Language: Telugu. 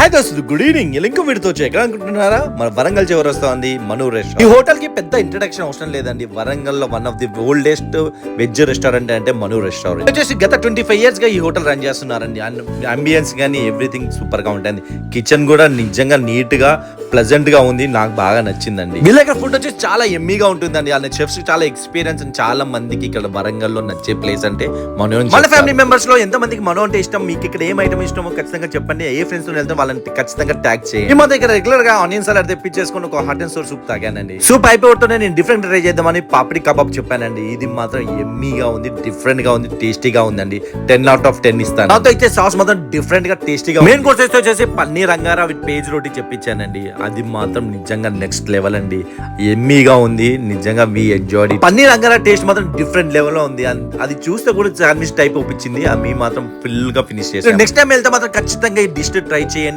హాయ్ దోస్తులు, గుడ్ ఈవినింగ్. ఇంకో వీడితో ఎక్కడ అనుకుంటున్నారా? మన వరంగల్ చివరి వస్తుంది మనూర్ రెస్టారెంట్. ఈ హోటల్ కి పెద్ద ఇంట్రడక్షన్ అవసరం లేదండి. వరంగల్ లో one of the oldest veg restaurant అంటే మనూర్ రెస్టారెంట్. వచ్చేసి గత 25 years గా ఈ హోటల్ రన్ చేస్తున్నారండి. అంబియన్స్ గానీ ఎవ్రీథింగ్ సూపర్ గా ఉంటుంది. కిచెన్ కూడా నిజంగా నీట్ గా ప్లెజెంట్ గా ఉంది. నాకు బాగా నచ్చిందండి. వీళ్ళ దగ్గర ఫుడ్ వచ్చేసి చాలా ఎమ్మీగా ఉంటుందండి. వాళ్ళ చెఫ్స్ చాలా ఎక్స్పీరియన్స్ అండ్ చాలా మందికి ఇక్కడ వరంగల్ లో నచ్చే ప్లేస్ అంటే మనో. మన ఫ్యామిలీ మెంబర్స్ లో ఎంత మందికి మనో అంటే ఇష్టం, మీకు ఇక్కడ ఏం ఐటమ్ ఇష్టమో ఖచ్చితంగా చెప్పండి. ఏ ఫ్రెండ్స్ తో వెళ్తే వాళ్ళని ఖచ్చితంగా ట్యాగ్ చేయండి. మా దగ్గర రెగ్యులర్ గా ఆనియన్ సలాడ్ తెప్పించేసుకుని ఒక హాట్ అండ్ సోర్ సూప్ తాగానండి. సూప్ అయిపోతూనే నేను డిఫరెంట్ ట్రై చేద్దామని పాపిడి కబాబ్ చెప్పానండి. ఇది మాత్రం ఎమ్మీగా ఉంది, డిఫరెంట్ గా ఉంది, టేస్టీగా ఉందండి. 10 out of 10 ఇస్తాను. నాతో అయితే సాస్ మాత్రం డిఫరెంట్ గా టేస్టీగా. మెయిన్ కోర్స్ వచ్చేసి పన్నీర్ అంగారా విత్ పేజ్ రోటీ చెప్పించానండి. అది మాత్రం నిజంగా నెక్స్ట్ లెవెల్ అండి. ఎమ్మీగా ఉంది నిజంగా. మీ ఎంజాయ్. పన్నీర్ అంగారా టేస్ట్ మాత్రం డిఫరెంట్ లెవెల్ లో ఉంది. అది చూస్తే కూడా శాండ్విచ్ టైప్ ఒప్పించింది. ఆ మీ మాత్రం ఫుల్ గా ఫినిష్ చేసి నెక్స్ట్ టైం వెళ్తే మాత్రం ఖచ్చితంగా ఈ డిష్ ట్రై చేయండి.